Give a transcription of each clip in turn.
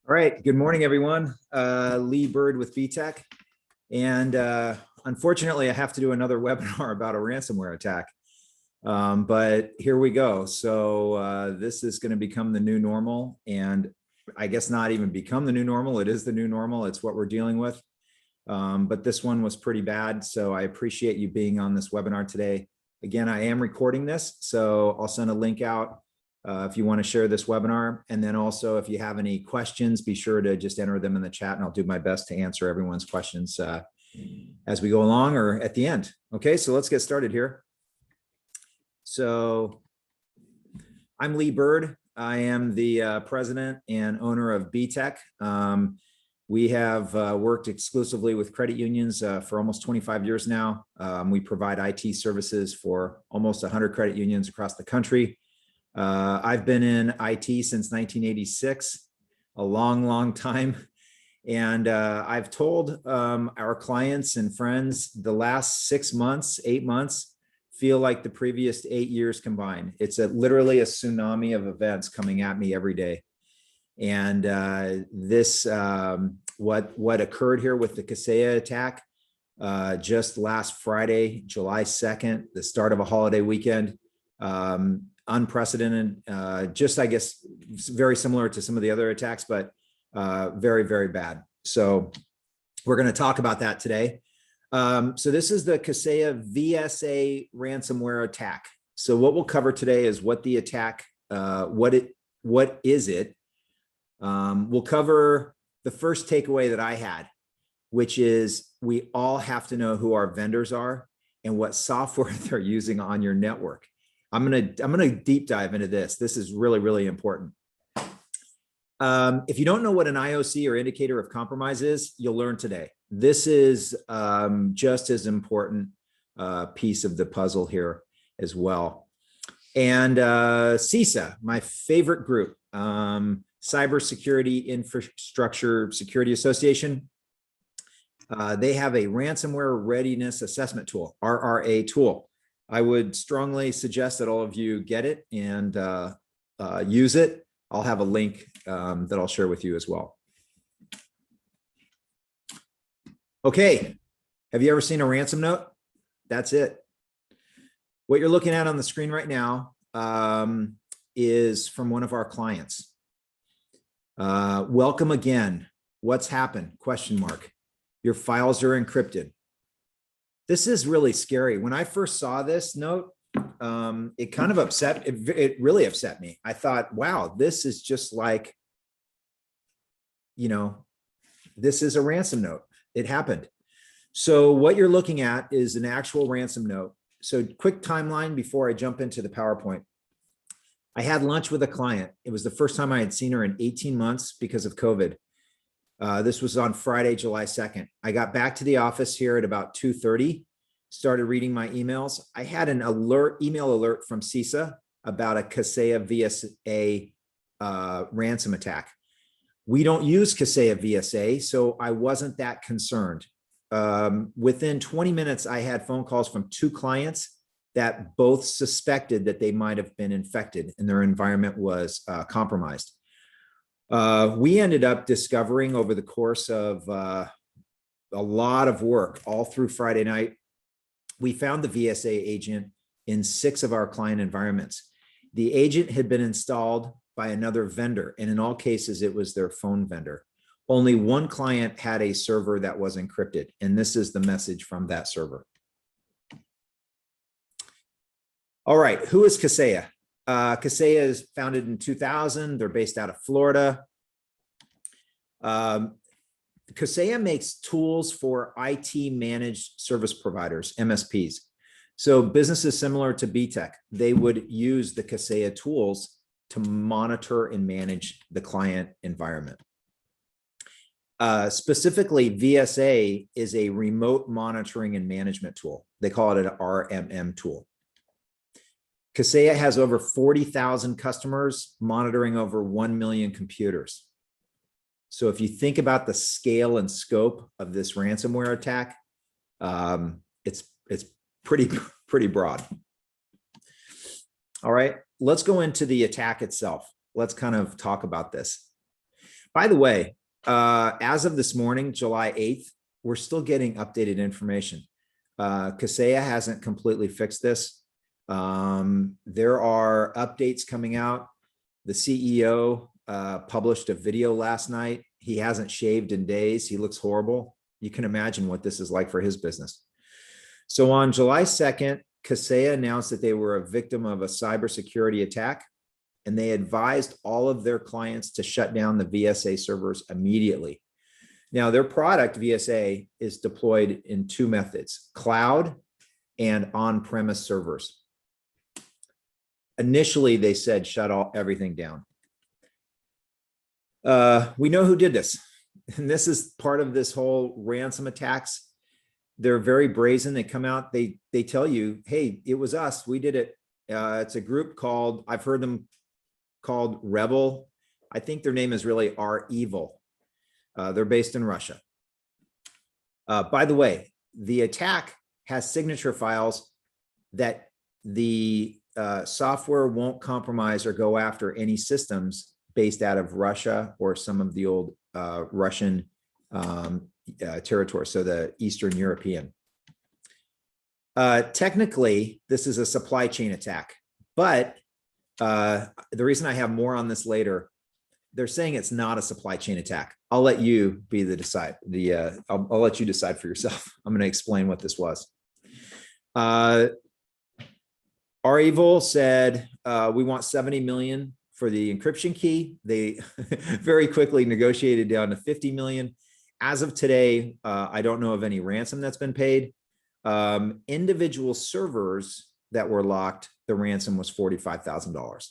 All right, good morning, everyone. Lee Bird with Btech. And unfortunately, I have to do another webinar about a ransomware attack. But here we go. So this is going to become the new normal. And I guess not even become the new normal. It is the new normal. It's what we're dealing with. But this one was pretty bad. So I appreciate you being on this webinar today. Again, I am recording this, so I'll send a link out if you want to share this webinar. And then also, if you have any questions, be sure to just enter them in the chat, and I'll do my best to answer everyone's questions as we go along or at the end. Okay, so let's get started here. So I'm Lee Bird. I am the president and owner of Btech. We have worked exclusively with credit unions for almost 25 years now. We provide IT services for almost 100 credit unions across the country. I've been in IT since 1986, a long time. And I've told our clients and friends the last 6 months, 8 months, feel like the previous 8 years combined. It's literally a tsunami of events coming at me every day. And what occurred here with the Kaseya attack just last Friday, July 2nd, the start of a holiday weekend, unprecedented, just I guess very similar to some of the other attacks, but very bad. So we're going to talk about that today. So this is the Kaseya VSA ransomware attack. So what we'll cover today is what the attack, what is it? We'll cover the first takeaway that I had, which is we all have to know who our vendors are and what software they're using on your network. I'm gonna deep dive into this. This is really important. If you don't know what an IOC or indicator of compromise is, you'll learn today. This is just as important piece of the puzzle here as well. And CISA, my favorite group, Cybersecurity Infrastructure Security Association. They have a ransomware readiness assessment tool, RRA tool. I would strongly suggest that all of you get it and use it. I'll have a link that I'll share with you as well. Okay, have you ever seen a ransom note? That's it. What you're looking at on the screen right now is from one of our clients. Welcome again. What's happened? Question mark. Your files are encrypted. This is really scary. When I first saw this note, it kind of it really upset me. I thought, wow, this is just like, this is a ransom note. It happened. So what you're looking at is an actual ransom note. So quick timeline before I jump into the PowerPoint. I had lunch with a client. It was the first time I had seen her in 18 months because of COVID. This was on Friday, July 2nd. I got back to the office here at about 2:30, started reading my emails. I had an email alert from CISA about a Kaseya VSA ransom attack. We don't use Kaseya VSA, so I wasn't that concerned. Within 20 minutes, I had phone calls from 2 clients that both suspected that they might have been infected and their environment was compromised. We ended up discovering over the course of a lot of work all through Friday night, we found the VSA agent in 6 of our client environments. The agent had been installed by another vendor, and in all cases, it was their phone vendor. Only one client had a server that was encrypted, and this is the message from that server. All right, who is Kaseya? Kaseya is founded in 2000. They're based out of Florida. Kaseya makes tools for IT managed service providers, MSPs. So businesses similar to Btech, they would use the Kaseya tools to monitor and manage the client environment. Specifically, VSA is a remote monitoring and management tool. They call it an RMM tool. Kaseya has over 40,000 customers monitoring over 1 million computers. So if you think about the scale and scope of this ransomware attack, it's pretty broad. All right, let's go into the attack itself. Let's kind of talk about this. By the way, as of this morning, July 8th, we're still getting updated information. Kaseya hasn't completely fixed this. There are updates coming out. The CEO published a video last night. He hasn't shaved in days. He looks horrible. You can imagine what this is like for his business. So on July 2nd, Kaseya announced that they were a victim of a cybersecurity attack, and they advised all of their clients to shut down the VSA servers immediately. Now, their product, VSA, is deployed in two methods: cloud and on-premise servers. Initially, they said shut everything down. We know who did this, and this is part of this whole ransom attacks. They're very brazen. They come out, they tell you, hey, it was us, we did it. It's a group called, I've heard them called Rebel. I think their name is really Our Evil. They're based in Russia. By the way, the attack has signature files that the software won't compromise or go after any systems based out of Russia or some of the old Russian territory, so the Eastern European. Technically, this is a supply chain attack, but the reason I have more on this later, they're saying it's not a supply chain attack. I'll let you be I'll let you decide for yourself. I'm going to explain what this was. Our Evil said, we want 70 million for the encryption key. They very quickly negotiated down to 50 million. As of today, I don't know of any ransom that's been paid. Individual servers that were locked, the ransom was $45,000.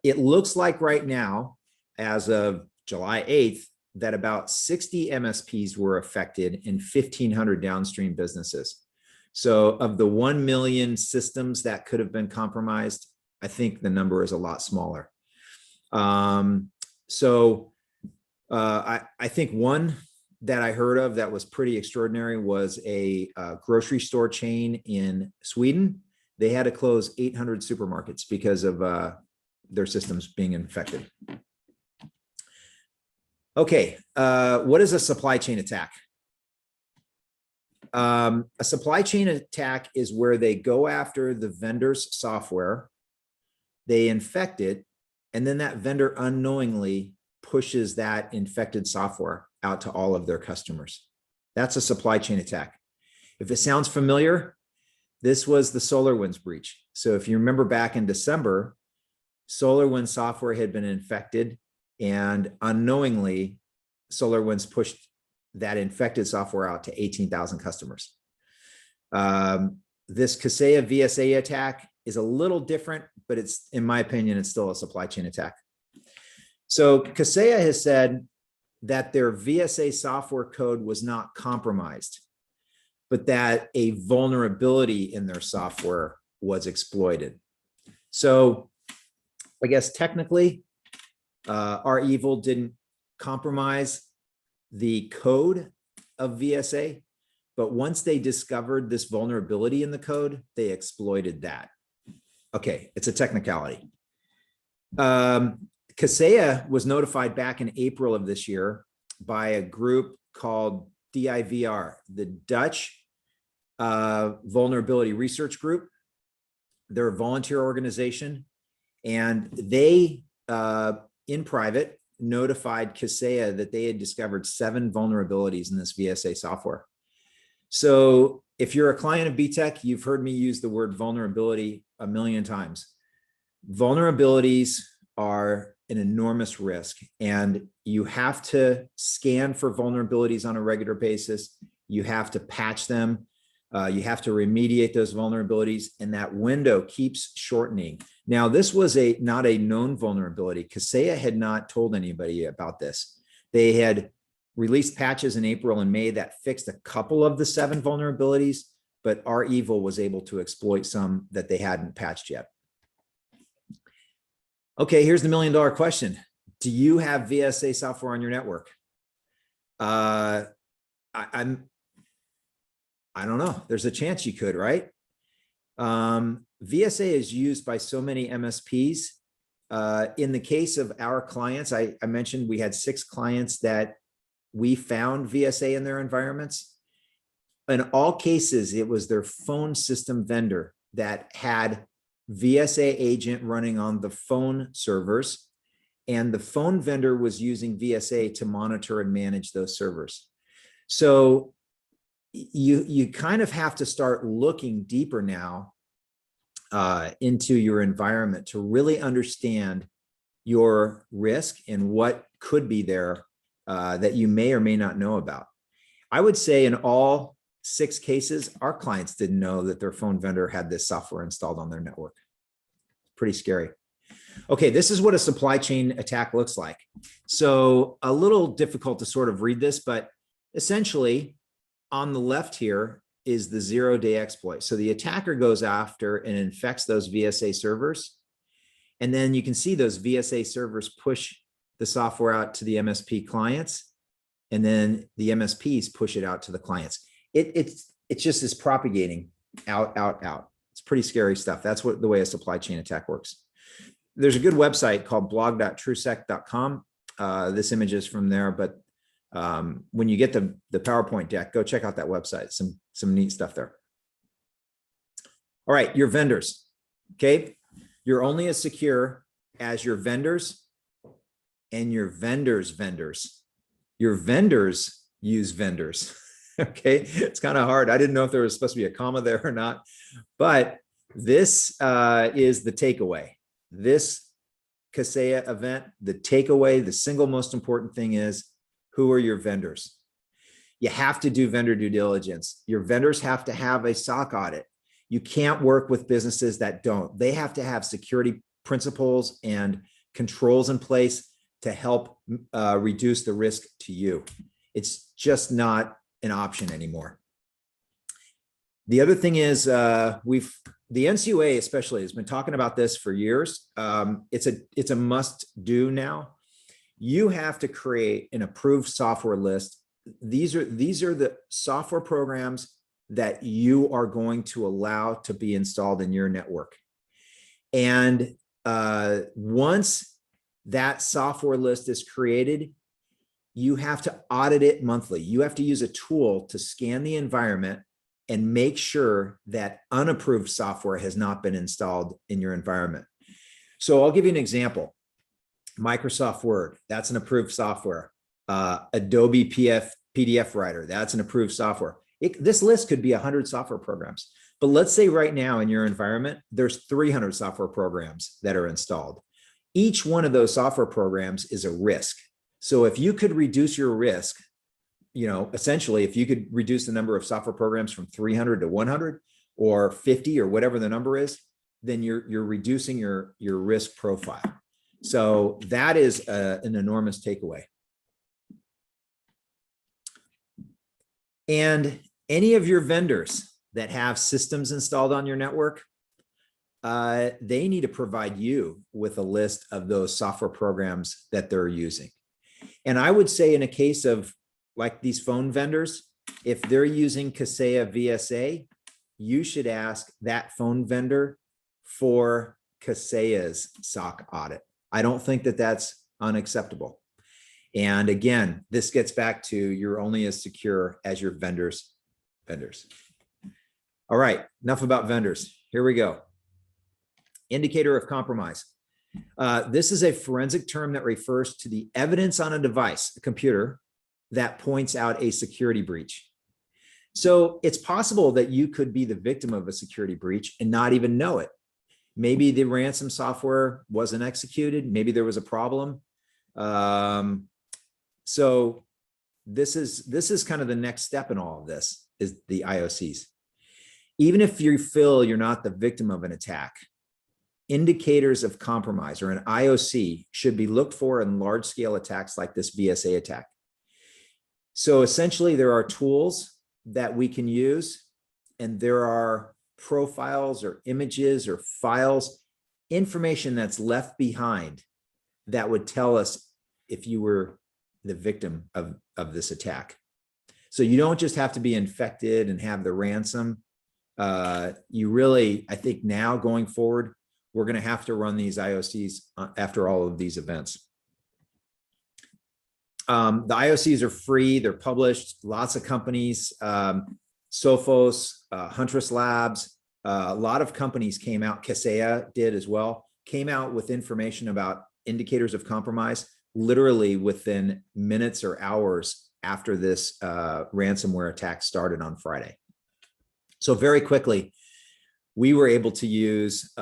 It looks like right now, as of July 8th, that about 60 MSPs were affected in 1,500 downstream businesses. So of the 1 million systems that could have been compromised, I think the number is a lot smaller. I think one that I heard of that was pretty extraordinary was a grocery store chain in Sweden. They had to close 800 supermarkets because of their systems being infected. Okay, what is a supply chain attack? A supply chain attack is where they go after the vendor's software, they infect it, and then that vendor unknowingly pushes that infected software out to all of their customers. That's a supply chain attack. If it sounds familiar, this was the SolarWinds breach. So if you remember back in December, SolarWinds software had been infected, and unknowingly, SolarWinds pushed that infected software out to 18,000 customers. This Kaseya VSA attack is a little different, but it's, in my opinion, it's still a supply chain attack. So Kaseya has said that their VSA software code was not compromised, but that a vulnerability in their software was exploited. So I guess technically, Our Evil didn't compromise the code of VSA, but once they discovered this vulnerability in the code, they exploited that. Okay, it's a technicality. Kaseya was notified back in April of this year by a group called DIVR, the Dutch Vulnerability Research Group. They're a volunteer organization, and they, in private, notified Kaseya that they had discovered 7 vulnerabilities in this VSA software. So if you're a client of Btech, you've heard me use the word vulnerability a million times. Vulnerabilities are an enormous risk, and you have to scan for vulnerabilities on a regular basis. You have to patch them. You have to remediate those vulnerabilities, and that window keeps shortening. Now, this was not a known vulnerability. Kaseya had not told anybody about this. They had released patches in April and May that fixed a couple of the 7 vulnerabilities, but Our Evil was able to exploit some that they hadn't patched yet. Okay, here's the $1 million question. Do you have VSA software on your network? I don't know. There's a chance you could, right? VSA is used by so many MSPs. In the case of our clients, I mentioned we had 6 clients that we found VSA in their environments. In all cases, it was their phone system vendor that had VSA agent running on the phone servers, and the phone vendor was using VSA to monitor and manage those servers. So you kind of have to start looking deeper now into your environment to really understand your risk and what could be there that you may or may not know about. I would say in all 6 cases, our clients didn't know that their phone vendor had this software installed on their network. Pretty scary. Okay, this is what a supply chain attack looks like. So a little difficult to sort of read this, but essentially on the left here is the 0-day exploit. So the attacker goes after and infects those VSA servers. And then you can see those VSA servers push the software out to the MSP clients, and then the MSPs push it out to the clients. It's just is propagating out. It's pretty scary stuff. That's the way a supply chain attack works. There's a good website called blog.trusec.com. This image is from there, but when you get the PowerPoint deck, go check out that website. Some neat stuff there. All right, your vendors. Okay, you're only as secure as your vendors and your vendors' vendors. Your vendors use vendors. Okay, it's kind of hard. I didn't know if there was supposed to be a comma there or not, but this is the takeaway. This Kaseya event, the takeaway, the single most important thing is, who are your vendors? You have to do vendor due diligence. Your vendors have to have a SOC audit. You can't work with businesses that don't. They have to have security principles and controls in place to help reduce the risk to you. It's just not an option anymore. The other thing is the NCUA especially has been talking about this for years. It's a must do now. You have to create an approved software list. These are the software programs that you are going to allow to be installed in your network. And once that software list is created, you have to audit it monthly. You have to use a tool to scan the environment and make sure that unapproved software has not been installed in your environment. So I'll give you an example. Microsoft Word, that's an approved software. Adobe PDF Writer, that's an approved software. This list could be 100 software programs. But let's say right now in your environment, there's 300 software programs that are installed. Each one of those software programs is a risk. So if you could reduce your risk, essentially, if you could reduce the number of software programs from 300 to 100 or 50 or whatever the number is, then you're reducing your risk profile. So that is an enormous takeaway. And any of your vendors that have systems installed on your network, they need to provide you with a list of those software programs that they're using. And I would say in a case of like these phone vendors, if they're using Kaseya VSA, you should ask that phone vendor for Kaseya's SOC audit. I don't think that that's unacceptable. And again, this gets back to you're only as secure as your vendors. All right, enough about vendors. Here we go. Indicator of compromise. This is a forensic term that refers to the evidence on a device, a computer, that points out a security breach. So it's possible that you could be the victim of a security breach and not even know it. Maybe the ransom software wasn't executed. Maybe there was a problem. So this is kind of the next step in all of this, is the IOCs. Even if you feel you're not the victim of an attack, indicators of compromise or an IOC should be looked for in large-scale attacks like this VSA attack. So essentially, there are tools that we can use, and there are profiles or images or files, information that's left behind that would tell us if you were the victim of this attack. So you don't just have to be infected and have the ransom. You really, I think now going forward, we're going to have to run these IOCs after all of these events. The IOCs are free. They're published. Lots of companies, Sophos, Huntress Labs, a lot of companies came out. Kaseya did as well, came out with information about indicators of compromise literally within minutes or hours after this ransomware attack started on Friday. So very quickly, we were able to use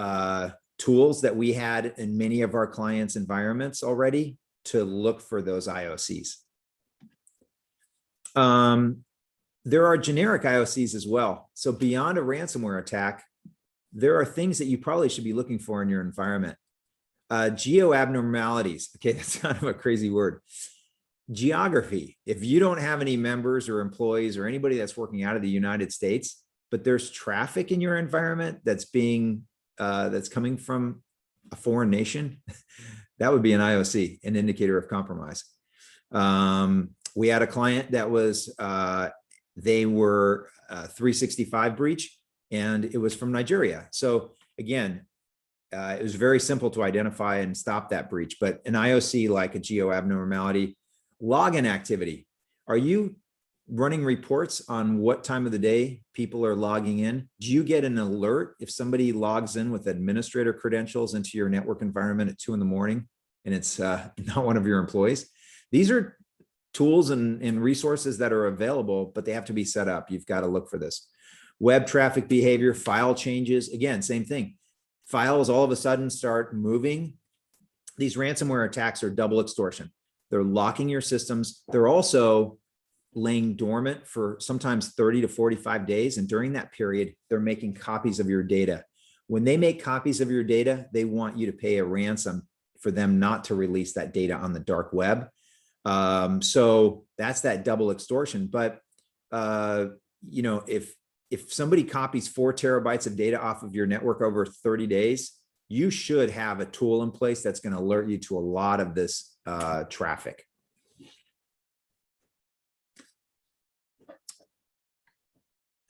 tools that we had in many of our clients' environments already to look for those IOCs. There are generic IOCs as well. So beyond a ransomware attack, there are things that you probably should be looking for in your environment. Geo abnormalities. Okay, that's kind of a crazy word. Geography. If you don't have any members or employees or anybody that's working out of the United States, but there's traffic in your environment that's being that's coming from a foreign nation, that would be an IOC, an indicator of compromise. We had a client that was they were 365 breach, and it was from Nigeria. So again, it was very simple to identify and stop that breach. But an IOC like a geo abnormality, login activity. Are you running reports on what time of the day people are logging in? Do you get an alert if somebody logs in with administrator credentials into your network environment at 2 in the morning and it's not one of your employees? These are tools and resources that are available, but they have to be set up. You've got to look for this. Web traffic behavior, file changes. Again, same thing. Files all of a sudden start moving. These ransomware attacks are double extortion. They're locking your systems. They're also laying dormant for sometimes 30 to 45 days. And during that period, they're making copies of your data. When they make copies of your data, they want you to pay a ransom for them not to release that data on the dark web. So that's that double extortion. But you know, if somebody copies 4 terabytes of data off of your network over 30 days, you should have a tool in place that's going to alert you to a lot of this traffic.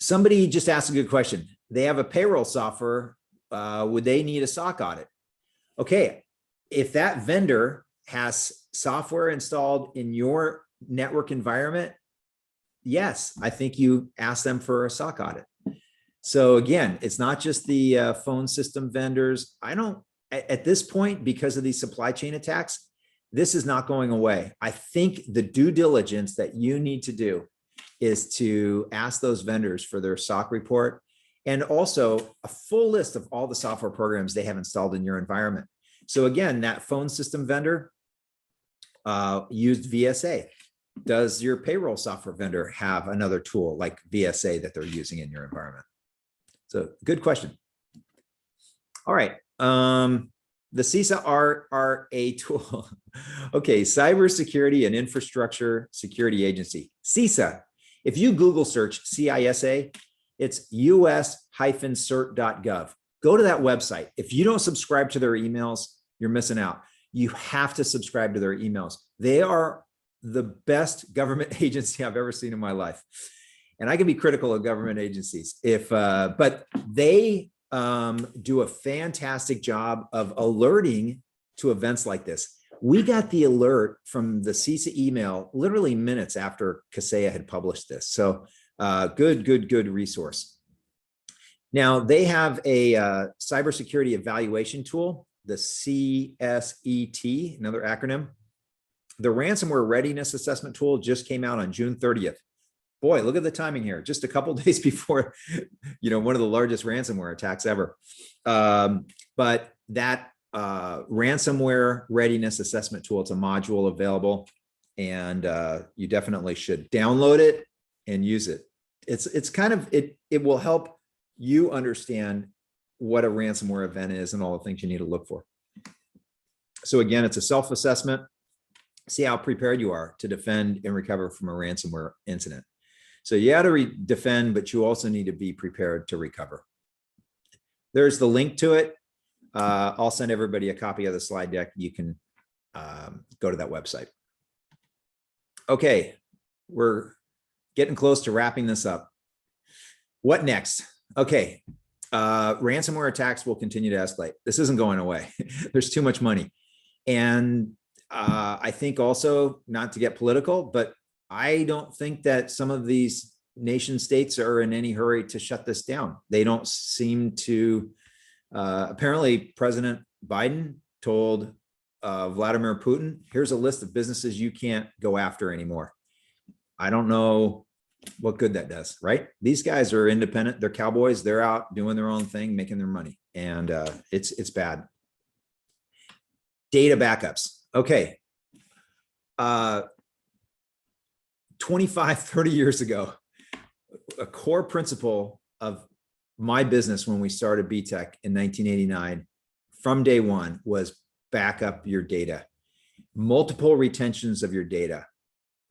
Somebody just asked a good question. They have a payroll software. Would they need a SOC audit? Okay, if that vendor has software installed in your network environment, yes, I think you ask them for a SOC audit. So again, it's not just the phone system vendors. I don't, at this point, because of these supply chain attacks, this is not going away. I think the due diligence that you need to do is to ask those vendors for their SOC report and also a full list of all the software programs they have installed in your environment. So again, that phone system vendor used VSA. Does your payroll software vendor have another tool like VSA that they're using in your environment? So good question. All right. The CISA are a tool. Okay, Cybersecurity and Infrastructure Security Agency, CISA. If you Google search CISA, it's us-cert.gov. Go to that website. If you don't subscribe to their emails, you're missing out. You have to subscribe to their emails. They are the best government agency I've ever seen in my life. And I can be critical of government agencies, but they do a fantastic job of alerting to events like this. We got the alert from the CISA email literally minutes after Kaseya had published this. So good resource. Now they have a cybersecurity evaluation tool, the CSET, another acronym. The ransomware readiness assessment tool just came out on June 30th. Boy, look at the timing here. Just a couple of days before, one of the largest ransomware attacks ever. But that ransomware readiness assessment tool, it's a module available, and you definitely should download it and use it. It's kind of, it will help you understand what a ransomware event is and all the things you need to look for. So again, it's a self-assessment. See how prepared you are to defend and recover from a ransomware incident. So you got to defend, but you also need to be prepared to recover. There's the link to it. I'll send everybody a copy of the slide deck. You can go to that website. Okay, we're getting close to wrapping this up. What next? Okay, Ransomware attacks will continue to escalate. This isn't going away. There's too much money. And I think also, not to get political, but I don't think that some of these nation states are in any hurry to shut this down. They don't seem to. Apparently, President Biden told Vladimir Putin, here's a list of businesses you can't go after anymore. I don't know what good that does, right? These guys are independent. They're cowboys. They're out doing their own thing, making their money. And it's bad. Data backups. Okay. 25, 30 years ago, a core principle of my business when we started Btech in 1989 from day one was back up your data. Multiple retentions of your data.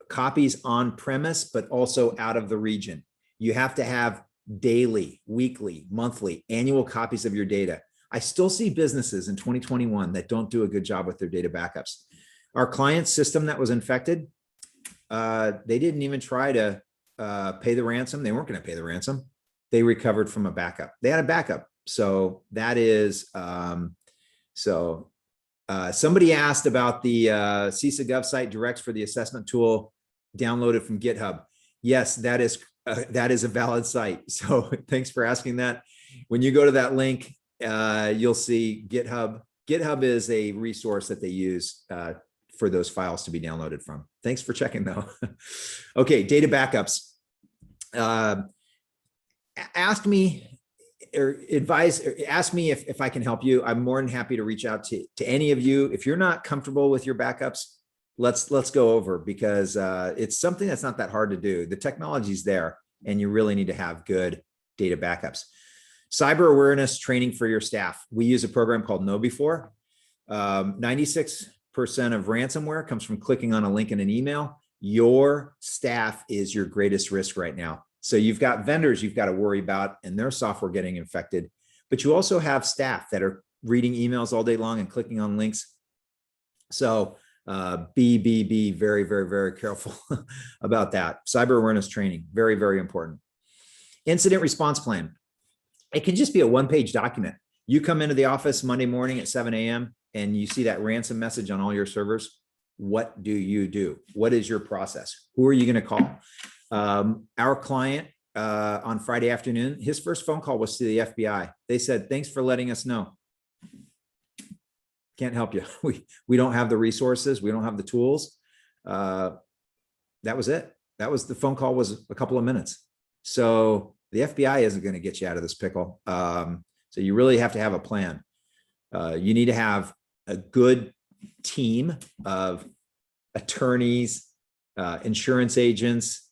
Copies on premise, but also out of the region. You have to have daily, weekly, monthly, annual copies of your data. I still see businesses in 2021 that don't do a good job with their data backups. Our client's system that was infected, they didn't even try to pay the ransom. They weren't going to pay the ransom. They recovered from a backup. They had a backup. So that is, somebody asked about the CISA Gov site directs for the assessment tool downloaded from GitHub. Yes, that is a valid site. So thanks for asking that. When you go to that link, you'll see GitHub. GitHub is a resource that they use for those files to be downloaded from. Thanks for checking though. Okay, data backups. Ask me or ask me if I can help you. I'm more than happy to reach out to any of you. If you're not comfortable with your backups, let's go over, because it's something that's not that hard to do. The technology's there, and you really need to have good data backups. Cyber awareness training for your staff. We use a program called KnowBe4. 96% of ransomware comes from clicking on a link in an email. Your staff is your greatest risk right now. So you've got vendors you've got to worry about and their software getting infected, but you also have staff that are reading emails all day long and clicking on links. So be very, very, very careful about that. Cyber awareness training, very, very important. Incident response plan. It can just be a one-page document. You come into the office Monday morning at 7 a.m. and you see that ransom message on all your servers. What do you do? What is your process? Who are you going to call? Our client on Friday afternoon, his first phone call was to the FBI. They said, thanks for letting us know. Can't help you. We don't have the resources. We don't have the tools. That was it. That was the phone call, was a couple of minutes. So the FBI isn't going to get you out of this pickle. So you really have to have a plan. You need to have a good team of attorneys, insurance agents,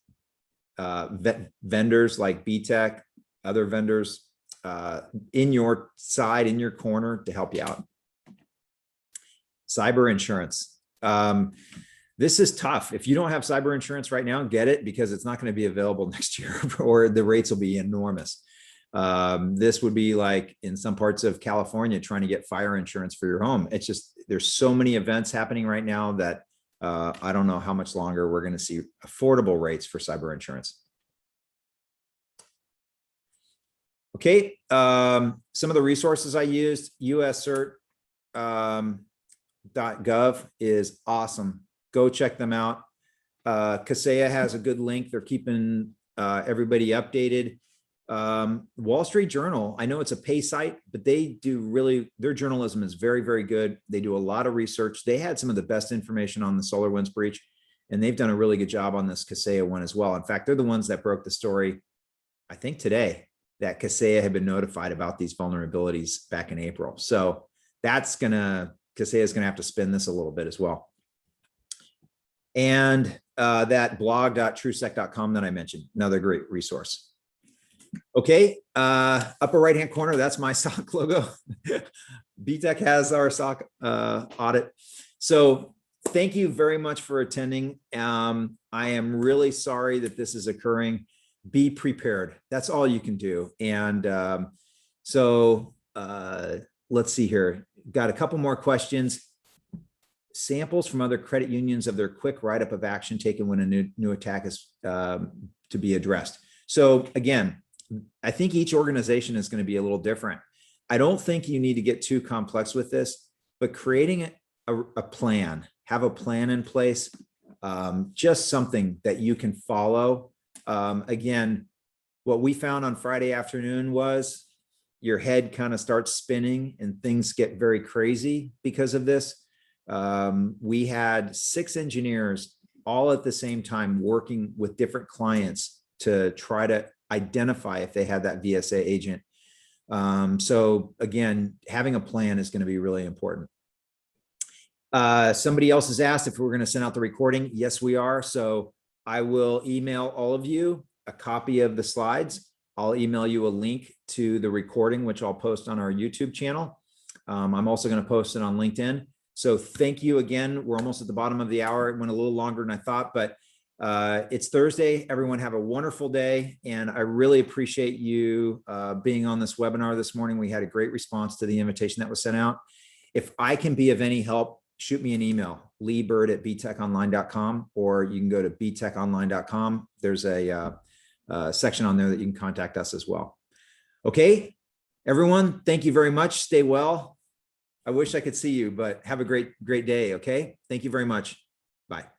vendors like Btech, other vendors in your side, in your corner to help you out. Cyber insurance. This is tough. If you don't have cyber insurance right now, get it, because it's not going to be available next year, or the rates will be enormous. This would be like in some parts of California trying to get fire insurance for your home. It's just, there's so many events happening right now that I don't know how much longer we're going to see affordable rates for cyber insurance. Okay, some of the resources I used, uscert.gov is awesome. Go check them out. Kaseya has a good link. They're keeping everybody updated. Wall Street Journal, I know it's a pay site, but they do really, their journalism is very, very good. They do a lot of research. They had some of the best information on the SolarWinds breach, and they've done a really good job on this Kaseya one as well. In fact, they're the ones that broke the story, I think today, that Kaseya had been notified about these vulnerabilities back in April. So that's Kaseya is gonna have to spin this a little bit as well. And that blog.truesec.com that I mentioned, another great resource. Okay, upper right-hand corner, that's my SOC logo. Btech has our SOC audit. So thank you very much for attending. I am really sorry that this is occurring. Be prepared. That's all you can do. And let's see here. Got a couple more questions. Samples from other credit unions of their quick write-up of action taken when a new attack is to be addressed. So again, I think each organization is going to be a little different. I don't think you need to get too complex with this, but creating a plan, have a plan in place, just something that you can follow. Again, what we found on Friday afternoon was your head kind of starts spinning and things get very crazy because of this. We had 6 engineers all at the same time working with different clients to try to identify if they had that VSA agent. So again, having a plan is going to be really important. Somebody else has asked if we're going to send out the recording. Yes, we are. So I will email all of you a copy of the slides. I'll email you a link to the recording, which I'll post on our YouTube channel. I'm also going to post it on LinkedIn. So thank you again. We're almost at the bottom of the hour. It went a little longer than I thought, but it's Thursday. Everyone have a wonderful day. And I really appreciate you being on this webinar this morning. We had a great response to the invitation that was sent out. If I can be of any help, shoot me an email, leebird@btechonline.com, or you can go to btechonline.com. There's a section on there that you can contact us as well. Okay, everyone, thank you very much. Stay well. I wish I could see you, but have a great day. Okay, thank you very much. Bye.